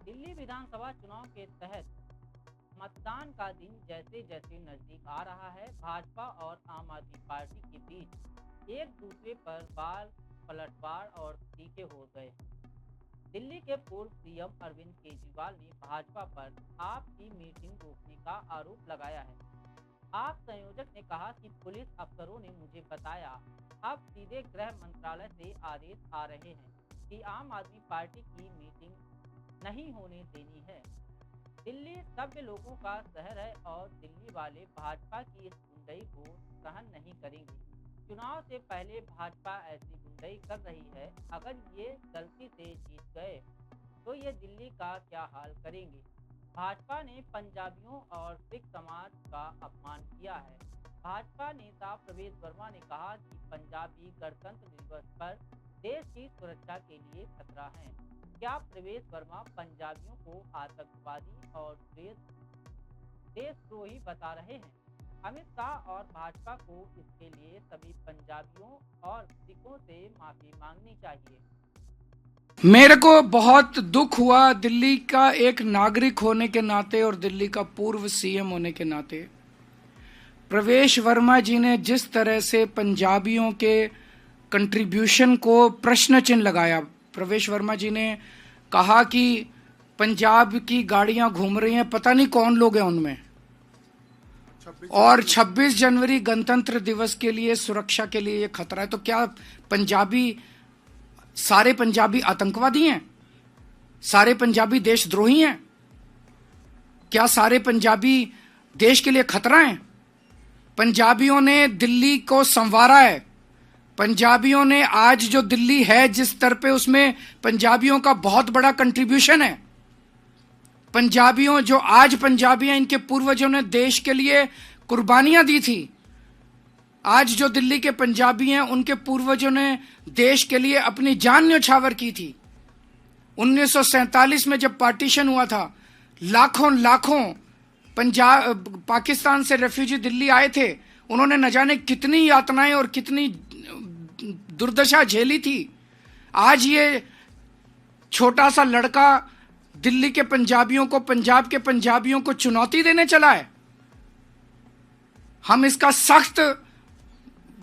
दिल्ली विधानसभा चुनाव के तहत मतदान का दिन जैसे जैसे नजदीक आ रहा है, भाजपा और आम आदमी पार्टी के बीच एक दूसरे पर बाल पलटवार और तीखे हो गए हैं। दिल्ली के पूर्व सीएम अरविंद केजरीवाल ने भाजपा पर आप की मीटिंग रोकने का आरोप लगाया है। आप संयोजक ने कहा कि पुलिस अफसरों ने मुझे बताया, अब सीधे गृह मंत्रालय से आदेश आ रहे हैं कि आम आदमी पार्टी की मीटिंग नहीं होने देनी है। दिल्ली सभ्य लोगों का शहर है और दिल्ली वाले भाजपा की इस गुंडई को सहन नहीं करेंगे। चुनाव से पहले भाजपा ऐसी गुंडई कर रही है, अगर ये गलती से जीत गए तो ये दिल्ली का क्या हाल करेंगे। भाजपा ने पंजाबियों और सिख समाज का अपमान किया है। भाजपा नेता प्रवेश वर्मा ने कहा कि पंजाबी गणतंत्र दिवस पर देश की सुरक्षा के लिए खतरा है। क्या प्रवेश वर्मा पंजाबियों को आतंकवादी और देशद्रोही बता रहे हैं? अमित शाह और भाजपा को इसके लिए सभी पंजाबियों और सिखों से माफी मांगनी चाहिए। मेरे को बहुत दुख हुआ दिल्ली का एक नागरिक होने के नाते और दिल्ली का पूर्व सीएम होने के नाते। प्रवेश वर्मा जी ने जिस तरह से पंजाबियों के कंट्रीब्यूशन को प्रश्न चिन्ह लगाया। प्रवेश वर्मा जी ने कहा कि पंजाब की गाड़ियां घूम रही हैं, पता नहीं कौन लोग हैं उनमें, और 26 जनवरी गणतंत्र दिवस के लिए सुरक्षा के लिए ये खतरा है। तो क्या सारे पंजाबी आतंकवादी हैं? सारे पंजाबी देशद्रोही हैं? क्या सारे पंजाबी देश के लिए खतरा हैं? पंजाबियों ने दिल्ली को संवारा है। पंजाबियों ने आज जो दिल्ली है जिस स्तर पे, उसमें पंजाबियों का बहुत बड़ा कंट्रीब्यूशन है। पंजाबियों जो आज पंजाबी हैं, इनके पूर्वजों ने देश के लिए कुर्बानियां दी थी। आज जो दिल्ली के पंजाबी हैं, उनके पूर्वजों ने देश के लिए अपनी जान न्यौछावर की थी। 1947 में जब पार्टीशन हुआ था, लाखों पाकिस्तान से रेफ्यूजी दिल्ली आए थे। उन्होंने न जाने कितनी यातनाएं और कितनी दुर्दशा झेली थी। आज ये छोटा सा लड़का दिल्ली के पंजाबियों को, पंजाब के पंजाबियों को चुनौती देने चला है। हम इसका सख्त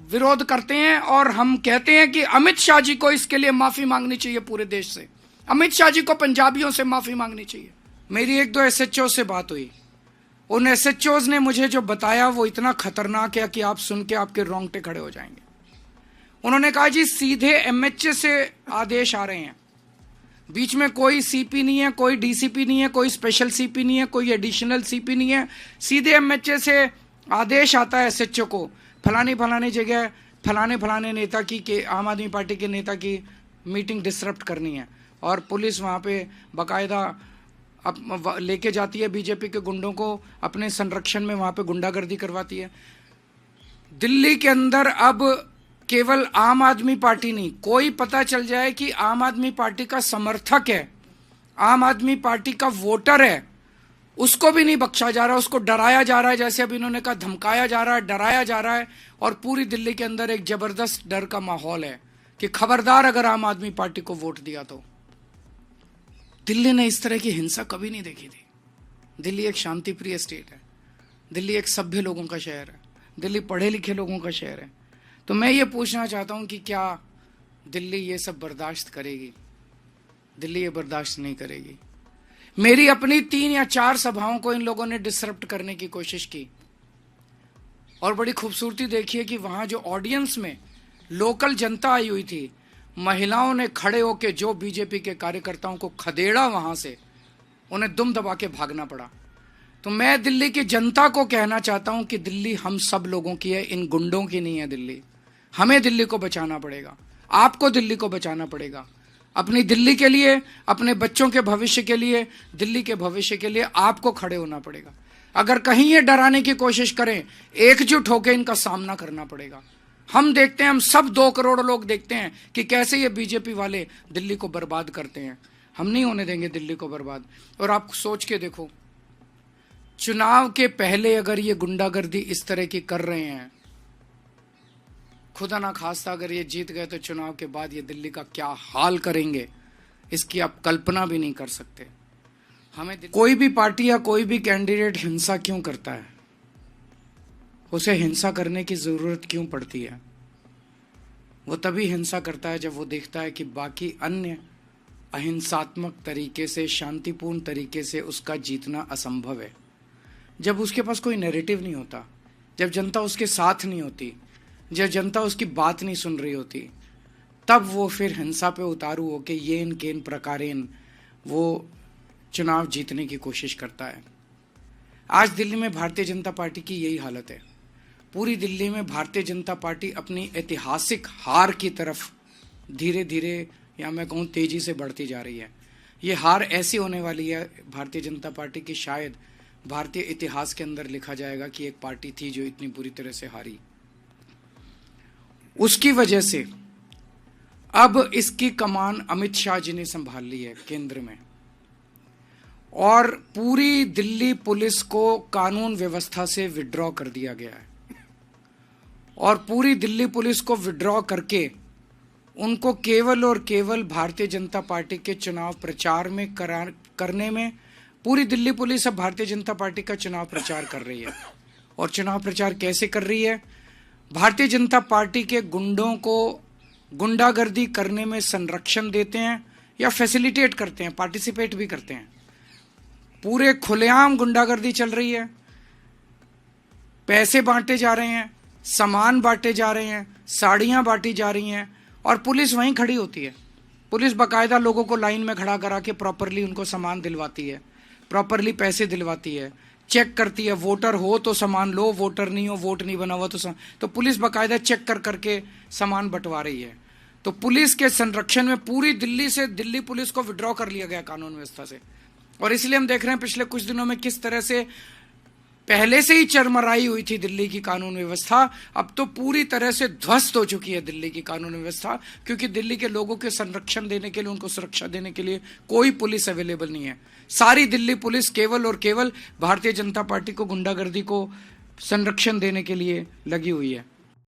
विरोध करते हैं और हम कहते हैं कि अमित शाह जी को इसके लिए माफी मांगनी चाहिए पूरे देश से। अमित शाह जी को पंजाबियों से माफी मांगनी चाहिए। मेरी 1-2 एसएचओ से बात हुई। उन एसएचओज ने मुझे जो बताया वो इतना खतरनाक है कि आप सुन के आपके रोंगटे खड़े हो जाएंगे। उन्होंने कहा जी सीधे एमएचए से आदेश आ रहे हैं, बीच में कोई सीपी नहीं है, कोई डीसीपी नहीं है, कोई स्पेशल सीपी नहीं है, कोई एडिशनल सीपी नहीं है। सीधे एमएचए से आदेश आता है एसएचओ को, फलानी जगह फलाने नेता की के आम आदमी पार्टी के नेता की मीटिंग डिसरप्ट करनी है। और पुलिस वहां पे बाकायदा लेके जाती है बीजेपी के गुंडों को, अपने संरक्षण में वहां पे गुंडागर्दी करवाती है। दिल्ली के अंदर अब केवल आम आदमी पार्टी नहीं, कोई पता चल जाए कि आम आदमी पार्टी का समर्थक है, आम आदमी पार्टी का वोटर है, उसको भी नहीं बख्शा जा रहा, उसको डराया जा रहा है। जैसे अभी इन्होंने कहा, धमकाया जा रहा है, डराया जा रहा है। और पूरी दिल्ली के अंदर एक जबरदस्त डर का माहौल है कि खबरदार अगर आम आदमी पार्टी को वोट दिया तो। दिल्ली ने इस तरह की हिंसा कभी नहीं देखी थी। दिल्ली एक शांतिप्रिय स्टेट है, दिल्ली एक सभ्य लोगों का शहर है, दिल्ली पढ़े लिखे लोगों का शहर है। तो मैं ये पूछना चाहता हूं कि क्या दिल्ली ये सब बर्दाश्त करेगी? दिल्ली ये बर्दाश्त नहीं करेगी। मेरी अपनी 3 या 4 सभाओं को इन लोगों ने डिसरप्ट करने की कोशिश की, और बड़ी खूबसूरती देखिए कि वहां जो ऑडियंस में लोकल जनता आई हुई थी, महिलाओं ने खड़े होकर जो बीजेपी के कार्यकर्ताओं को खदेड़ा, वहां से उन्हें दुम दबा के भागना पड़ा। तो मैं दिल्ली की जनता को कहना चाहता हूं कि दिल्ली हम सब लोगों की है, इन गुंडों की नहीं है। दिल्ली, हमें दिल्ली को बचाना पड़ेगा, आपको दिल्ली को बचाना पड़ेगा। अपनी दिल्ली के लिए, अपने बच्चों के भविष्य के लिए, दिल्ली के भविष्य के लिए आपको खड़े होना पड़ेगा। अगर कहीं ये डराने की कोशिश करें, एकजुट होकर इनका सामना करना पड़ेगा। हम देखते हैं, हम सब 2 करोड़ लोग देखते हैं कि कैसे ये बीजेपी वाले दिल्ली को बर्बाद करते हैं। हम नहीं होने देंगे दिल्ली को बर्बाद। और आप सोच के देखो, चुनाव के पहले अगर ये गुंडागर्दी इस तरह की कर रहे हैं, खुदा ना खास्ता अगर ये जीत गए तो चुनाव के बाद ये दिल्ली का क्या हाल करेंगे, इसकी आप कल्पना भी नहीं कर सकते। कोई भी पार्टी या कोई भी कैंडिडेट हिंसा क्यों करता है, उसे हिंसा करने की जरूरत क्यों पड़ती है? वो तभी हिंसा करता है जब वो देखता है कि बाकी अन्य अहिंसात्मक तरीके से, शांतिपूर्ण तरीके से उसका जीतना असंभव है। जब उसके पास कोई नैरेटिव नहीं होता, जब जनता उसके साथ नहीं होती, जब जनता उसकी बात नहीं सुन रही होती, तब वो फिर हिंसा पे उतारू होके येन केन प्रकारेन वो चुनाव जीतने की कोशिश करता है। आज दिल्ली में भारतीय जनता पार्टी की यही हालत है। पूरी दिल्ली में भारतीय जनता पार्टी अपनी ऐतिहासिक हार की तरफ धीरे धीरे, या मैं कहूँ तेजी से बढ़ती जा रही है। ये हार ऐसी होने वाली है भारतीय जनता पार्टी की, शायद भारतीय इतिहास के अंदर लिखा जाएगा कि एक पार्टी थी जो इतनी बुरी तरह से हारी। उसकी वजह से अब इसकी कमान अमित शाह जी ने संभाल ली है केंद्र में, और पूरी दिल्ली पुलिस को कानून व्यवस्था से विड्रॉ कर दिया गया है। और पूरी दिल्ली पुलिस को विड्रॉ करके उनको केवल और केवल भारतीय जनता पार्टी के चुनाव प्रचार में करने में, पूरी दिल्ली पुलिस अब भारतीय जनता पार्टी का चुनाव प्रचार कर रही है। और चुनाव प्रचार कैसे कर रही है? भारतीय जनता पार्टी के गुंडों को गुंडागर्दी करने में संरक्षण देते हैं या फैसिलिटेट करते हैं, पार्टिसिपेट भी करते हैं। पूरे खुलेआम गुंडागर्दी चल रही है, पैसे बांटे जा रहे हैं, सामान बांटे जा रहे हैं, साड़ियां बांटी जा रही हैं, और पुलिस वहीं खड़ी होती है। पुलिस बाकायदा लोगों को लाइन में खड़ा करा के प्रॉपरली उनको सामान दिलवाती है, प्रॉपरली पैसे दिलवाती है, चेक करती है। वोटर हो तो सामान लो, वोटर नहीं हो, वोट नहीं बना हुआ तो पुलिस बाकायदा चेक कर करके सामान बंटवा रही है। तो पुलिस के संरक्षण में पूरी दिल्ली से दिल्ली पुलिस को विड्रॉ कर लिया गया कानून व्यवस्था से। और इसलिए हम देख रहे हैं पिछले कुछ दिनों में किस तरह से पहले से ही चरमराई हुई थी दिल्ली की कानून व्यवस्था, अब तो पूरी तरह से ध्वस्त हो चुकी है दिल्ली की कानून व्यवस्था, क्योंकि दिल्ली के लोगों के संरक्षण देने के लिए, उनको सुरक्षा देने के लिए कोई पुलिस अवेलेबल नहीं है। सारी दिल्ली पुलिस केवल और केवल भारतीय जनता पार्टी को गुंडागर्दी को संरक्षण देने के लिए लगी हुई है।